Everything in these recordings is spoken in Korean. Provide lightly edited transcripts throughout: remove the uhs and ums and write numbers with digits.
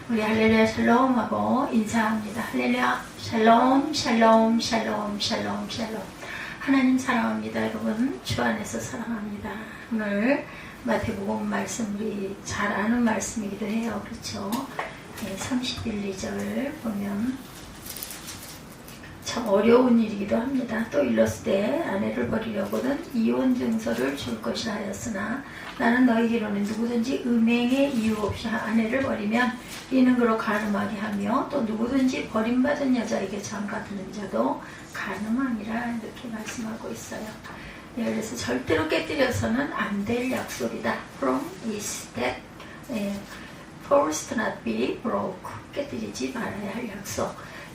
우리 할렐루야 샬롬 하고 인사합니다. 할렐루야 샬롬 샬롬 샬롬 샬롬 샬롬. 하나님 사랑합니다. 여러분 주 안에서 사랑합니다. 오늘 마태복음 말씀 우리 잘 아는 말씀이기도 해요. 그렇죠? 31, 2절 보면 참 어려운 일이기도 합니다. 또 일렀으되 아내를 버리려거든 이혼 증서를 줄 것이라 하였으나 나는 너희에게로는 누구든지 음행의 이유 없이 아내를 버리면 이는 그로 간음하게 하며 또 누구든지 버림받은 여자에게 장가드는 자도 간음하니라 이렇게 말씀하고 있어요. 그래서 절대로 깨뜨려서는 안 될 약속이다. From is that forced not be broke. 깨뜨리지 말아야 할 약속.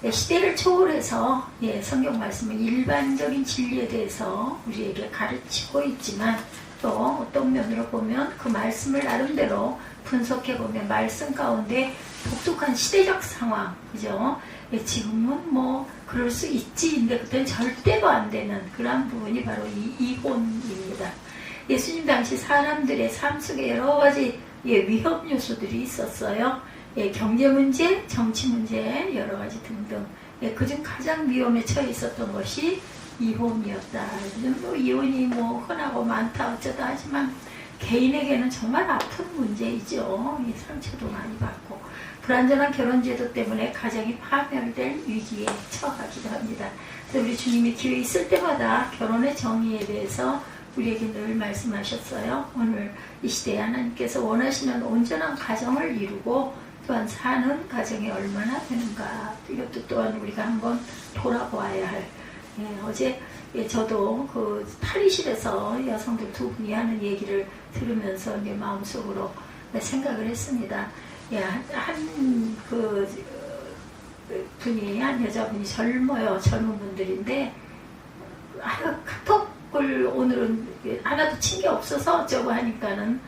시대를 초월해서 성경 말씀은 일반적인 진리에 대해서 우리에게 가르치고 있지만 또 어떤 면으로 보면 그 말씀을 나름대로 분석해보면 말씀 가운데 독특한 시대적 상황, 그죠? 지금은 뭐 그럴 수 있지, 근데 그때는 절대로 안 되는 그런 부분이 바로 이 이혼입니다. 예수님 당시 사람들의 삶 속에 여러 가지 위험 요소들이 있었어요. 경제 문제, 정치 문제, 여러 가지 등등. 그중 가장 위험에 처해 있었던 것이 이혼이었다. 뭐 이혼이 뭐 흔하고 많다 어쩌다 하지만 개인에게는 정말 아픈 문제이죠. 상처도 많이 받고 불완전한 결혼제도 때문에 가정이 파멸될 위기에 처하기도 합니다. 그래서 우리 주님이 기회 있을 때마다 결혼의 정의에 대해서 우리에게 늘 말씀하셨어요. 오늘 이 시대에 하나님께서 원하시는 온전한 가정을 이루고 또한 사는 가정이 얼마나 되는가, 이것도 또한 우리가 한번 돌아보아야 할. 어제 저도 그 탈의실에서 여성들 두 분이 하는 얘기를 들으면서 이제 마음속으로 생각을 했습니다. 한 분이, 한 여자분이 젊어요. 젊은 분들인데 카톡을 오늘은 하나도 친 게 없어서 어쩌고 하니까는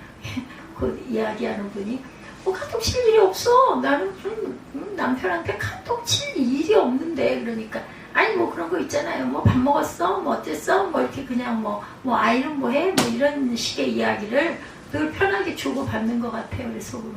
그 이야기하는 분이 카톡 칠 일이 없어. 나는 남편한테 카톡 칠 일이 없는데. 그러니까 아니 뭐 그런 거 있잖아요. 뭐 밥 먹었어? 뭐 어땠어? 뭐 이렇게 그냥 뭐 아이는 뭐 해? 뭐 이런 식의 이야기를 늘 편하게 주고받는 것 같아요. 그래서 속으로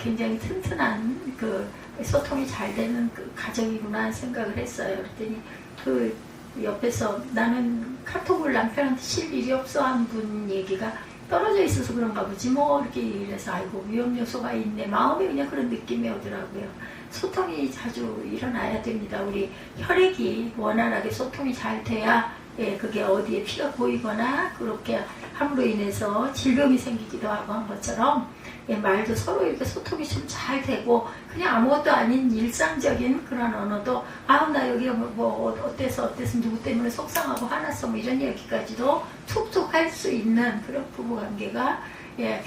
굉장히 튼튼한 그 소통이 잘 되는 그 가정이구나 생각을 했어요. 그랬더니 그 옆에서 나는 카톡을 남편한테 칠 일이 없어 한 분 얘기가 떨어져 있어서 그런가 보지 뭐 이렇게 이래서 아이고 위험 요소가 있네. 마음에 그냥 그런 느낌이 오더라고요. 소통이 자주 일어나야 됩니다. 우리 혈액이 원활하게 소통이 잘 돼야 그게 어디에 피가 보이거나 그렇게 함으로 인해서 질병이 생기기도 하고 한 것처럼 말도 서로 이렇게 소통이 좀 잘 되고 그냥 아무것도 아닌 일상적인 그런 언어도 나 여기 뭐 어때서 누구 때문에 속상하고 화났어 뭐 이런 얘기까지도 툭툭 할 수 있는 그런 부부관계가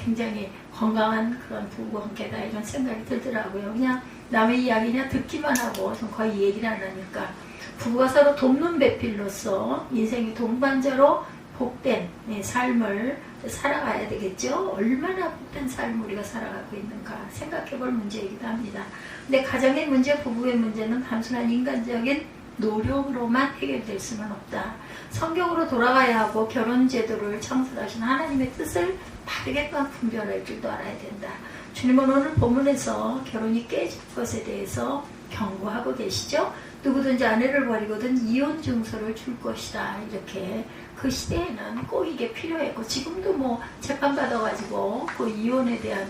굉장히 건강한 그런 부부관계다 이런 생각이 들더라고요. 그냥 남의 이야기 그냥 듣기만 하고 좀 거의 얘기를 안 하니까 부부가 서로 돕는 배필로서 인생의 동반자로 복된 삶을 살아가야 되겠죠. 얼마나 복된 삶을 우리가 살아가고 있는가 생각해 볼 문제이기도 합니다. 근데 가정의 문제, 부부의 문제는 단순한 인간적인 노력으로만 해결될 수는 없다. 성경으로 돌아가야 하고 결혼 제도를 창설하신 하나님의 뜻을 바르게 또한 분별할 줄도 알아야 된다. 주님은 오늘 본문에서 결혼이 깨질 것에 대해서 경고하고 계시죠. 누구든지 아내를 버리거든 이혼 증서를 줄 것이다. 이렇게 그 시대에는 꼭 이게 필요했고 지금도 뭐 재판 받아가지고 그 이혼에 대한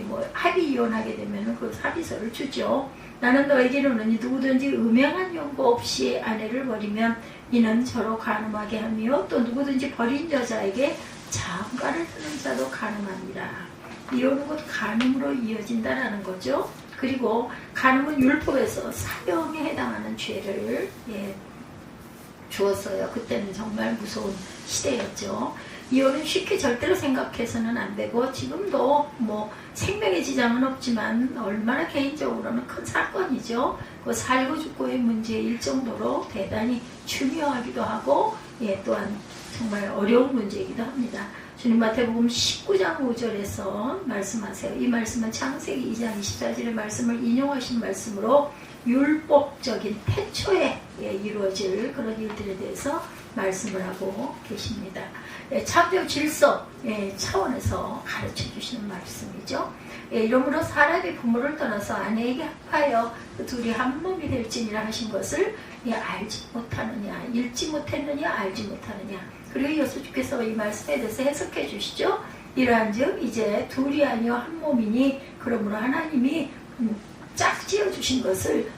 뭐 합의 이혼하게 되면은 그 합의서를 주죠. 나는 너에게로는 누구든지 음행한 연고 없이 아내를 버리면 이는 저로 간음하게 하며 또 누구든지 버린 여자에게 장가를 드는 자도 간음하니라. 이혼은 곧 간음으로 이어진다라는 거죠. 그리고 간음은 율법에서 사형에 해당하는 죄를 주었어요. 그때는 정말 무서운 시대였죠. 이혼은 쉽게 절대로 생각해서는 안 되고 지금도 뭐 생명의 지장은 없지만 얼마나 개인적으로는 큰 사건이죠. 그 살고 죽고의 문제일 정도로 대단히 중요하기도 하고 또한 정말 어려운 문제이기도 합니다. 주님 마태복음 19장 5절에서 말씀하세요. 이 말씀은 창세기 2장 24절의 말씀을 인용하신 말씀으로 율법적인 태초에 이루어질 그런 일들에 대해서 말씀을 하고 계십니다. 창조 질서 차원에서 가르쳐 주시는 말씀이죠. 예, 이러므로 사람이 부모를 떠나서 아내에게 합하여 그 둘이 한 몸이 될지니라 하신 것을 예, 알지 못하느냐, 읽지 못했느냐, 알지 못하느냐. 그리고 이어서 주께서 이 말씀에 대해서 해석해 주시죠. 이러한즉 이제 둘이 아니요 한 몸이니 그러므로 하나님이 짝 지어 주신 것을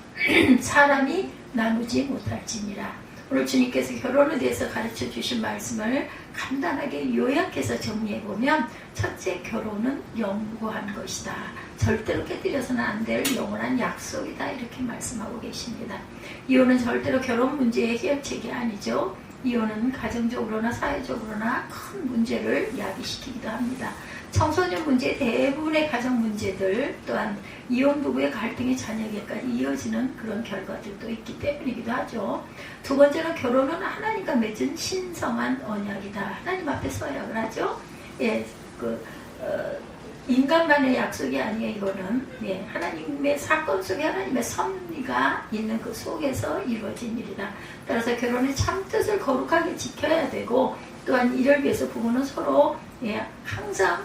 사람이 나누지 못할지니라. 오늘 주님께서 결혼에 대해서 가르쳐 주신 말씀을 간단하게 요약해서 정리해 보면, 첫째, 결혼은 영구한 것이다. 절대로 깨뜨려서는 안 될 영원한 약속이다. 이렇게 말씀하고 계십니다. 이혼은 절대로 결혼 문제의 해결책이 아니죠. 이혼은 가정적으로나 사회적으로나 큰 문제를 야기시키기도 합니다. 청소년 문제, 대부분의 가정 문제들, 또한 이혼 부부의 갈등이 자녀에게까지 이어지는 그런 결과들도 있기 때문이기도 하죠. 두 번째는 결혼은 하나님과 맺은 신성한 언약이다. 하나님 앞에 서약을 하죠. 예, 인간만의 약속이 아니에요. 이거는 예, 하나님의 사건 속에 하나님의 섭리가 있는 그 속에서 이루어진 일이다. 따라서 결혼의 참 뜻을 거룩하게 지켜야 되고, 또한 이를 위해서 부부는 서로 예, 항상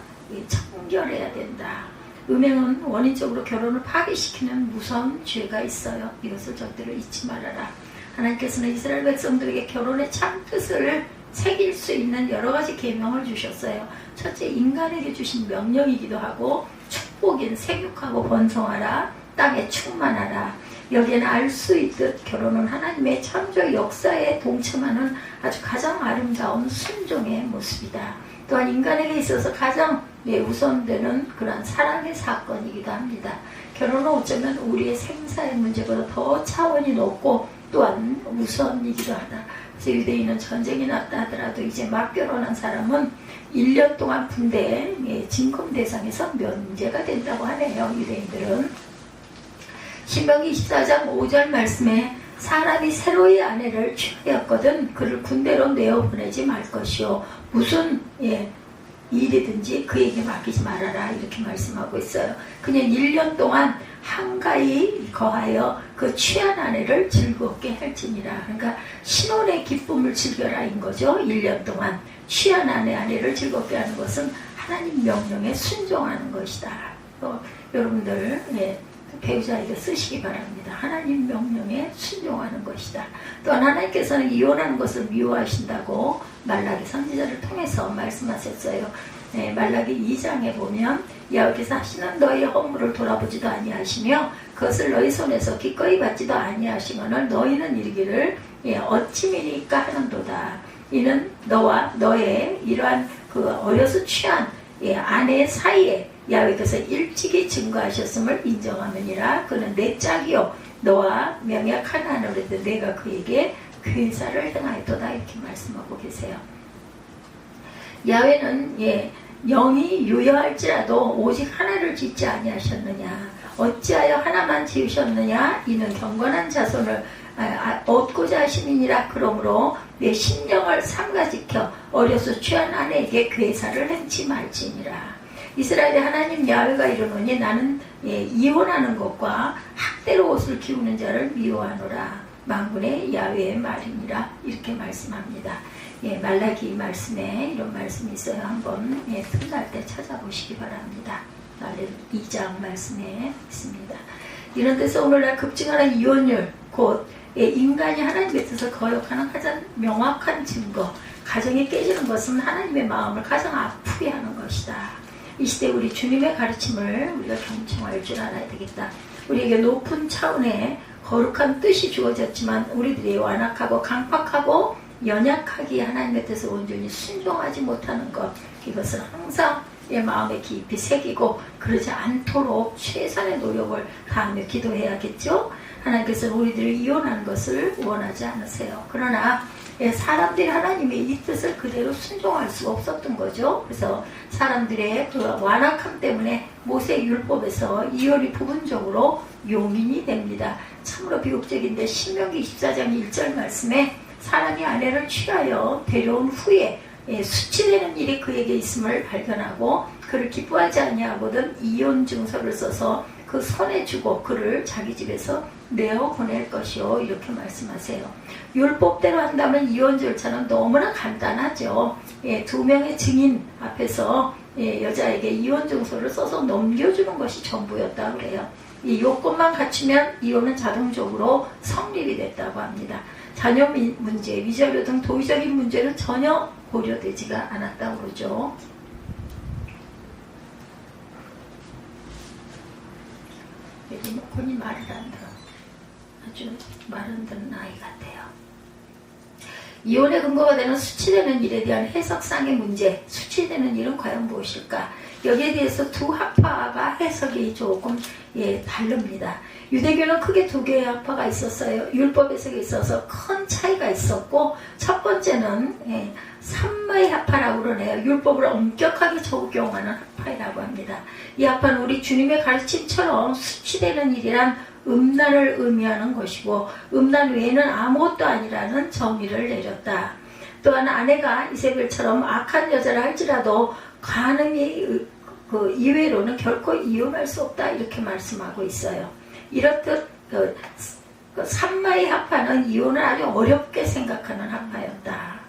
청결해야 된다. 음행은 원인적으로 결혼을 파괴시키는 무서운 죄가 있어요. 이것을 절대로 잊지 말아라. 하나님께서는 이스라엘 백성들에게 결혼의 참 뜻을 새길 수 있는 여러 가지 계명을 주셨어요. 첫째, 인간에게 주신 명령이기도 하고, 축복인 생육하고 번성하라, 땅에 충만하라. 여기에는 알 수 있듯 결혼은 하나님의 창조 역사에 동참하는 아주 가장 아름다운 순종의 모습이다. 또한 인간에게 있어서 가장 우선되는 그런 사랑의 사건이기도 합니다. 결혼은 어쩌면 우리의 생사의 문제보다 더 차원이 높고 또한 우선이기도 하다. 그래서 유대인은 전쟁이 났다 하더라도 이제 막 결혼한 사람은 1년 동안 군대 진검 대상에서 면제가 된다고 하네요. 유대인들은. 신명기 24장 5절 말씀에 사람이 새로이 아내를 취하였거든 그를 군대로 내어보내지 말 것이요 무슨 일이든지 그에게 맡기지 말아라. 이렇게 말씀하고 있어요. 그냥 1년 동안 한가히 거하여 그 취한 아내를 즐겁게 할지니라. 그러니까 신혼의 기쁨을 즐겨라 인 거죠. 1년 동안 취한 아내를 즐겁게 하는 것은 하나님 명령에 순종하는 것이다. 여러분들 배우자에게 쓰시기 바랍니다. 하나님 명령에 순종하는 것이다. 또한 하나님께서는 이혼하는 것을 미워하신다고 말라기 선지자를 통해서 말씀하셨어요. 말라기 2장에 보면 여호와께서 하시는 너희의 허물을 돌아보지도 아니하시며 그것을 너희 손에서 기꺼이 받지도 아니하시거늘 너희는 이르기를 어찌미니까 하는도다. 이는 너와 너의 이러한 그 어려서 취한 아내 사이에 야훼께서 일찍이 증거하셨음을 인정하느니라. 그는 내 짝이요 너와 명약한 하늘에도 내가 그에게 괴사를 행하였도다. 이렇게 말씀하고 계세요. 야훼는 영이 유효할지라도 오직 하나를 짓지 아니하셨느냐. 어찌하여 하나만 지으셨느냐. 이는 경건한 자손을 얻고자 하심이니라. 그러므로 내 심령을 삼가지켜 어려서 취한 아내에게 괴사를 행치 말지니라. 이스라엘의 하나님 야훼가 이르노니 나는 이혼하는 것과 학대로 옷을 기우는 자를 미워하노라. 만군의 야훼의 말이니라. 이렇게 말씀합니다. 말라기 말씀에 이런 말씀이 있어요. 한번 틈날 때 찾아보시기 바랍니다. 말라기 2장 말씀에 있습니다. 이런 데서 오늘날 급증하는 이혼율, 곧 인간이 하나님의 뜻을 거역하는 가장 명확한 증거, 가정이 깨지는 것은 하나님의 마음을 가장 아프게 하는 것이다. 이 시대 우리 주님의 가르침을 우리가 경청할 줄 알아야 되겠다. 우리에게 높은 차원의 거룩한 뜻이 주어졌지만 우리들이 완악하고 강팍하고 연약하기에 하나님의 뜻을 온전히 순종하지 못하는 것, 이것을 항상 내 마음에 깊이 새기고 그러지 않도록 최선의 노력을 다하며 기도해야겠죠. 하나님께서는 우리들이 이혼하는 것을 원하지 않으세요. 그러나 사람들이 하나님의 이 뜻을 그대로 순종할 수가 없었던 거죠. 그래서 사람들의 그 완악함 때문에 모세 율법에서 이혼이 부분적으로 용인이 됩니다. 참으로 비극적인데 신명기 24장 1절 말씀에 사람이 아내를 취하여 데려온 후에 수치되는 일이 그에게 있음을 발견하고 그를 기뻐하지 아니하거든 이혼 증서를 써서 그 손에 주고 그를 자기 집에서 내어 보낼 것이요. 이렇게 말씀하세요. 율법대로 한다면 이혼 절차는 너무나 간단하죠. 두 명의 증인 앞에서 여자에게 이혼 증서를 써서 넘겨주는 것이 전부였다고 그래요. 이 요건만 갖추면 이혼은 자동적으로 성립이 됐다고 합니다. 자녀 문제, 위자료 등 도의적인 문제는 전혀 고려되지가 않았다고 그러죠. 리모컨이 말을 안 들어. 아주 말 안 듣는 아이 같아요. 이혼의 근거가 되는 수치되는 일에 대한 해석상의 문제, 수치되는 일은 과연 무엇일까? 여기에 대해서 두 학파가 해석이 조금 다릅니다. 유대교는 크게 두 개의 학파가 있었어요. 율법 해석에 있어서 큰 차이가 있었고, 첫 번째는 삼마의 학파라고 그러네요. 율법을 엄격하게 적용하는 학파이라고 합니다. 이 학파는 우리 주님의 가르침처럼 수치되는 일이란 음란을 의미하는 것이고, 음란 외에는 아무것도 아니라는 정의를 내렸다. 또한 아내가 이세벨처럼 악한 여자를 할지라도 간음이 그 이외로는 결코 이혼할 수 없다, 이렇게 말씀하고 있어요. 이렇듯 삼마의 학파는 이혼을 아주 어렵게 생각하는 학파였다.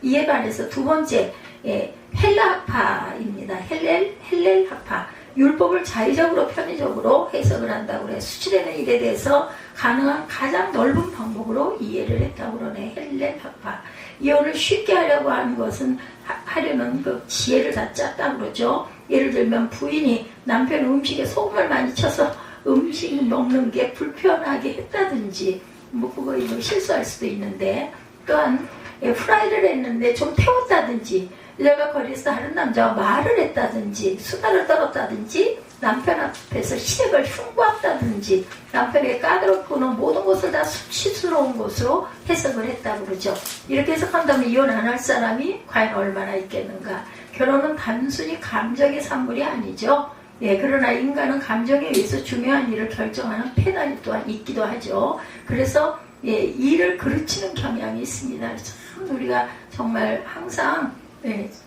이에 반해서 두 번째 헬라 학파입니다. 헬렐 학파. 율법을 자의적으로 편의적으로 해석을 한다고 해요. 수치되는 일에 대해서 가능한 가장 넓은 방법으로 이해를 했다고 그러네. 헬렐 학파. 이혼을 쉽게 하려고 하는 것은 하려는 그 지혜를 다 짰다고 그러죠. 예를 들면 부인이 남편 음식에 소금을 많이 쳐서 음식 먹는 게 불편하게 했다든지, 뭐 그거 이거 실수할 수도 있는데, 또한 프라이를 했는데 좀 태웠다든지, 여자가 거리에서 다른 남자와 말을 했다든지, 수다를 떨었다든지, 남편 앞에서 시댁을 흉보았다든지, 남편에게 까다롭고는 모든 것을 다 수치스러운 것으로 해석을 했다고 그러죠. 이렇게 해석한다면 이혼 안 할 사람이 과연 얼마나 있겠는가. 결혼은 단순히 감정의 산물이 아니죠. 그러나 인간은 감정에 의해서 중요한 일을 결정하는 패단이 또한 있기도 하죠. 그래서 일을 그르치는 경향이 있습니다. 참 우리가 정말 항상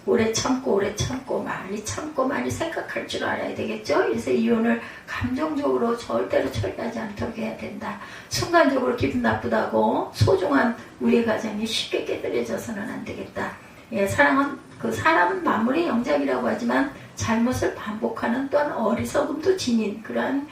오래 참고 많이 생각할 줄 알아야 되겠죠. 그래서 이혼을 감정적으로 절대로 처리하지 않도록 해야 된다. 순간적으로 기분 나쁘다고 소중한 우리의 가정이 쉽게 깨뜨려져서는 안 되겠다. 사람은 만물의 영장이라고 하지만 잘못을 반복하는, 또한 어리석음도 지닌 그러한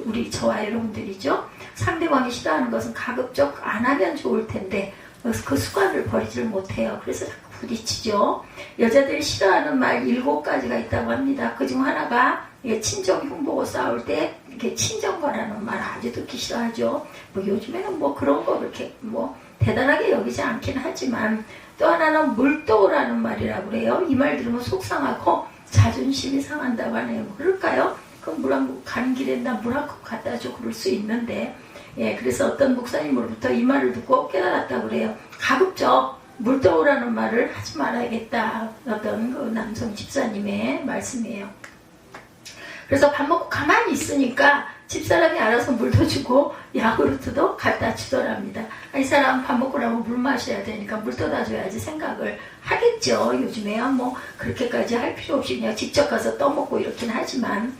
우리 저와 여러분들이죠. 상대방이 싫어하는 것은 가급적 안 하면 좋을 텐데 그 습관을 버리질 못해요. 그래서 부딪히죠. 여자들이 싫어하는 말 7가지가 있다고 합니다. 그중 하나가 친정 흉보고 싸울 때 이렇게 친정거라는 말 아주 듣기 싫어하죠. 뭐 요즘에는 뭐 그런 거 그렇게 뭐 대단하게 여기지 않긴 하지만, 또 하나는 물도라는 말이라고 그래요. 이 말 들으면 속상하고 자존심이 상한다고 하네요. 그럴까요? 그럼 가는 길에 나 물 한 컵 갖다 줘, 그럴 수 있는데, 그래서 어떤 목사님으로부터 이 말을 듣고 깨달았다고 그래요. 가급적 물도라는 말을 하지 말아야겠다. 어떤 그 남성 집사님의 말씀이에요. 그래서 밥 먹고 가만히 있으니까 집사람이 알아서 물도 주고 야구르트도 갖다 주더랍니다. 이 사람 밥 먹고 나면 물 마셔야 되니까 물 떠다 줘야지 생각을 하겠죠. 요즘에야 뭐 그렇게까지 할 필요 없이 그냥 직접 가서 떠먹고 이렇긴 하지만,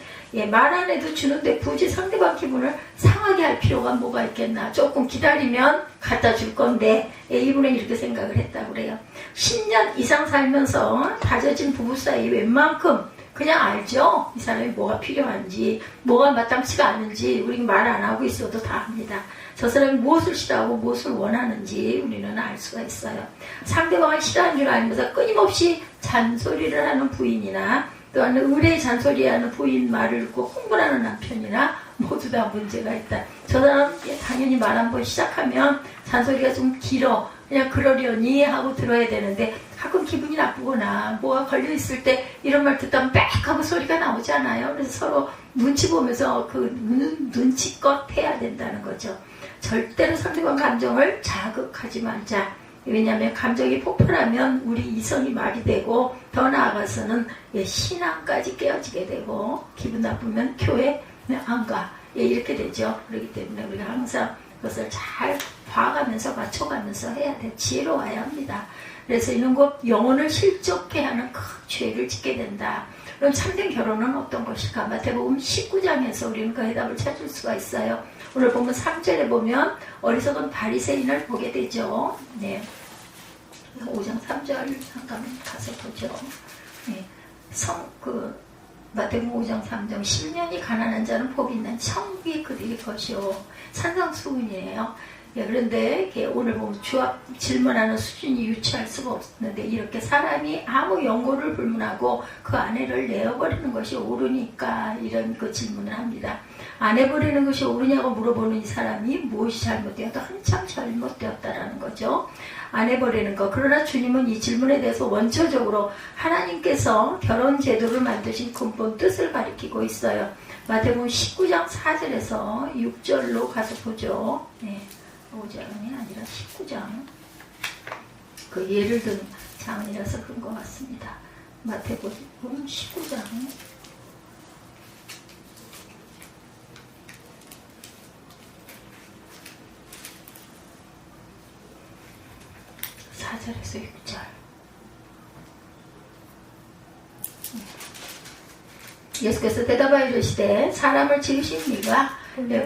말 안 해도 주는데 굳이 상대방 기분을 상하게 할 필요가 뭐가 있겠나. 조금 기다리면 갖다 줄 건데, 이분은 이렇게 생각을 했다고 그래요. 10년 이상 살면서 다져진 부부 사이 웬만큼 그냥 알죠. 이 사람이 뭐가 필요한지, 뭐가 마땅치가 않은지 우리 말 안 하고 있어도 다 압니다. 저 사람이 무엇을 싫어하고 무엇을 원하는지 우리는 알 수가 있어요. 상대방을 싫어하는 줄 알면서 끊임없이 잔소리를 하는 부인이나, 또한 의뢰의 잔소리하는 부인 말을 듣고 흥분하는 남편이나 모두 다 문제가 있다. 저 사람 당연히 말 한번 시작하면 잔소리가 좀 길어. 그냥 그러려니 하고 들어야 되는데 가끔 기분이 나쁘거나 뭐가 걸려있을 때 이런 말 듣다 빽 하고 소리가 나오잖아요. 그래서 서로 눈치 보면서 그 눈치껏 해야 된다는 거죠. 절대로 상대방 감정을 자극하지 말자. 왜냐하면 감정이 폭발하면 우리 이성이 말이 되고, 더 나아가서는 신앙까지 깨어지게 되고, 기분 나쁘면 교회 안 가. 이렇게 되죠. 그렇기 때문에 우리가 항상 그것을 잘 봐가면서 맞춰가면서 해야 돼. 지혜로워야 합니다. 그래서 이런 것 영혼을 실족해 하는 큰 죄를 짓게 된다. 그럼 참된 결혼은 어떤 것일까? 마태복음 19장에서 우리는 그 해답을 찾을 수가 있어요. 오늘 보면 3절에 보면 어리석은 바리새인을 보게 되죠. 5장 3절 잠깐 가서 보죠. 마태복음 5장 3장 10년이 가난한 자는 복이 있는 천국이 그들의 것이요. 산상수훈이에요. 예, 그런데 오늘 보면 질문하는 수준이 유치할 수가 없는데 이렇게 사람이 아무 연고를 불문하고 그 아내를 내어버리는 것이 옳으니까 이런 그 질문을 합니다. 아내 버리는 것이 옳으냐고 물어보는 이 사람이 무엇이 잘못되었다? 한참 잘못되었다라는 거죠. 아내 버리는 것. 그러나 주님은 이 질문에 대해서 원초적으로 하나님께서 결혼 제도를 만드신 근본 뜻을 가리키고 있어요. 마태복음 19장 4절에서 6절로 가서 보죠. 네. 5장이 아니라 19장. 그 예를 든 장이라서 그런 것 같습니다. 마태복음 19장. 4절에서 6절. 예수께서 대답하여 이르시되 사람을 지으신 이가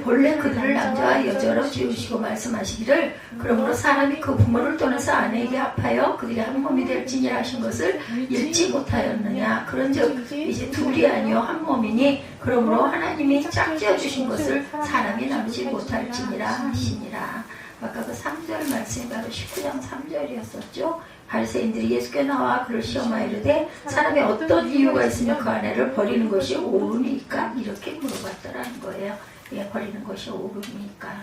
본래 그들을 남자와 여자로 지으시고 말씀하시기를 그러므로 사람이 그 부모를 떠나서 아내에게 합하여 그들이 한 몸이 될지니라 하신 것을 읽지 못하였느냐. 그런즉 이제 둘이 아니요 한 몸이니 그러므로 하나님이 짝지어 주신 것을 사람이 나누지 못할지니라 하시니라. 아까 그 3절 말씀이 바로 19장 3절이었었죠. 바리새인들이 예수께 나와 그를 시험하여 이르되 사람이 어떤 이유가 있으면 그 아내를 버리는 것이 옳으니까 이렇게 물어봤더라는 거예요. 예, 버리는 것이 옳으니까.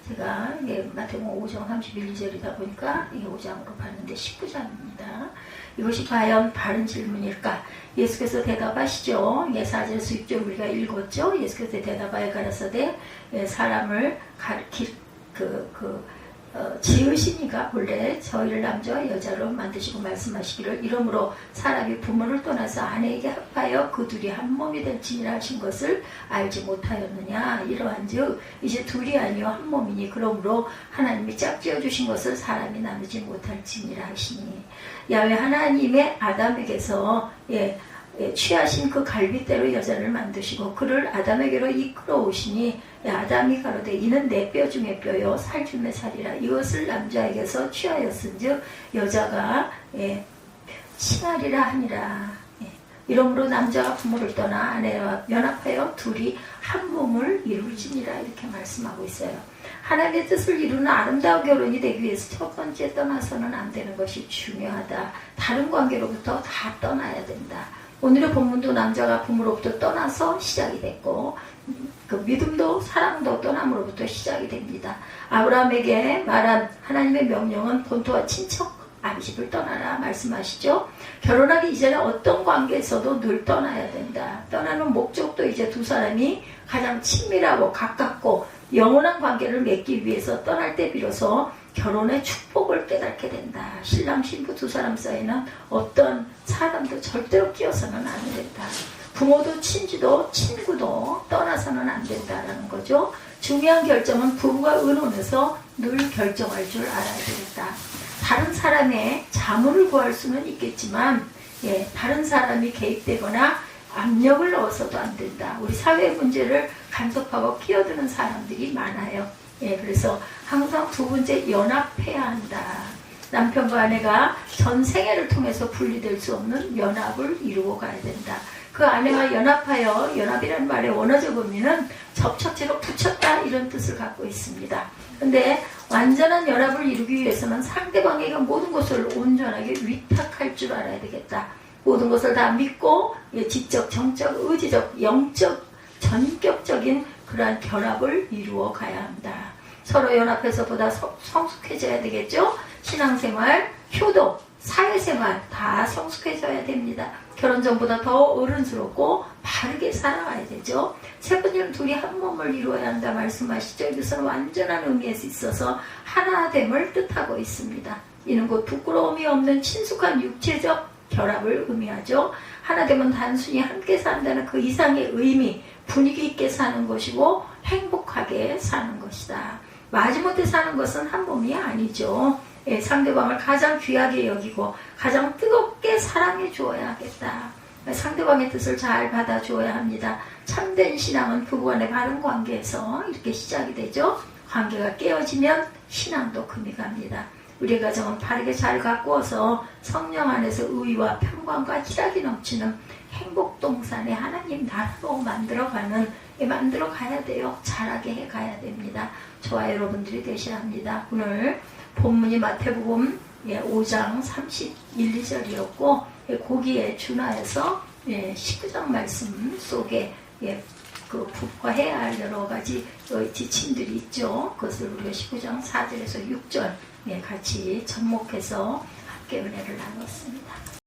제가 마태복음 5장 31, 2절이다 보니까 이 5장으로 봤는데 19장입니다. 이것이 과연 바른 질문일까? 예수께서 대답하시죠. 4절에서 6절 우리가 읽었죠. 예수께서 대답하여 가라사대 사람을 지으시니가 본래 저희를 남자와 여자로 만드시고 말씀하시기를 이러므로 사람이 부모를 떠나서 아내에게 합하여 그 둘이 한 몸이 될지니라 하신 것을 알지 못하였느냐. 이러한즉 이제 둘이 아니요 한 몸이니 그러므로 하나님이 짝지어 주신 것을 사람이 나누지 못할지니라 하시니. 야훼 하나님의 아담에게서 취하신 그 갈빗대로 여자를 만드시고 그를 아담에게로 이끌어 오시니 아담이 가로되 이는 내 뼈 중에 뼈요 살 중에 살이라. 이것을 남자에게서 취하였은즉 여자가 칭하리라 하니라. 이러므로 남자가 부모를 떠나 아내와 연합하여 둘이 한 몸을 이룰지니라. 이렇게 말씀하고 있어요. 하나님의 뜻을 이루는 아름다운 결혼이 되기 위해서 첫 번째 떠나서는 안 되는 것이 중요하다. 다른 관계로부터 다 떠나야 된다. 오늘의 본문도 남자가 부모로부터 떠나서 시작이 됐고 그 믿음도 사랑도 떠남으로부터 시작이 됩니다. 아브라함에게 말한 하나님의 명령은 본토와 친척 아비집을 떠나라 말씀하시죠. 결혼하기 이전에 어떤 관계에서도 늘 떠나야 된다. 떠나는 목적도 이제 두 사람이 가장 친밀하고 가깝고 영원한 관계를 맺기 위해서 떠날 때 비로소 결혼의 축복을 깨닫게 된다. 신랑 신부 두 사람 사이는 어떤 사람도 절대로 끼어서는 안 된다. 부모도 친지도 친구도 떠나서는 안 된다라는 거죠. 중요한 결정은 부부가 의논해서 늘 결정할 줄 알아야 되겠다. 다른 사람의 자문을 구할 수는 있겠지만 다른 사람이 개입되거나 압력을 넣어서도 안 된다. 우리 사회 문제를 간섭하고 끼어드는 사람들이 많아요. 그래서 항상 두 번째 연합해야 한다. 남편과 아내가 전 생애를 통해서 분리될 수 없는 연합을 이루고 가야 된다. 그 아내와 연합하여, 연합이라는 말의 원어적 의미는 접착제로 붙였다 이런 뜻을 갖고 있습니다. 근데 완전한 연합을 이루기 위해서는 상대방에게 모든 것을 온전하게 위탁할 줄 알아야 되겠다. 모든 것을 다 믿고 지적, 정적, 의지적, 영적, 전격적인 그러한 결합을 이루어 가야 한다. 서로 연합해서 보다 성숙해져야 되겠죠. 신앙생활, 효도, 사회생활 다 성숙해져야 됩니다. 결혼 전보다 더 어른스럽고 바르게 살아가야 되죠. 세 번째는 둘이 한 몸을 이루어야 한다 말씀하시죠. 이것은 완전한 의미에서 있어서 하나됨을 뜻하고 있습니다. 이는 곧 부끄러움이 없는 친숙한 육체적 결합을 의미하죠. 하나됨은 단순히 함께 산다는 그 이상의 의미, 분위기 있게 사는 것이고 행복하게 사는 것이다. 마지못해 사는 것은 한 몸이 아니죠. 상대방을 가장 귀하게 여기고 가장 뜨겁게 사랑해 주어야 하겠다. 상대방의 뜻을 잘 받아주어야 합니다. 참된 신앙은 부부간의 바른 관계에서 이렇게 시작이 되죠. 관계가 깨어지면 신앙도 금이 갑니다. 우리 가정은 바르게 잘 가꾸어서 성령 안에서 의와 평강과 희락이 넘치는 행복동산의 하나님 나라로 만들어가는, 만들어 가야 돼요. 잘하게 해 가야 됩니다. 저와 여러분들이 되셔야 합니다. 오늘 본문이 마태복음 5장 31, 2절이었고 거기에 준하여서 19장 말씀 속에 그 부과해야 할 여러 가지 지침들이 있죠. 그것을 우리가 19장 4절에서 6절 같이 접목해서 함께 은혜를 나눴습니다.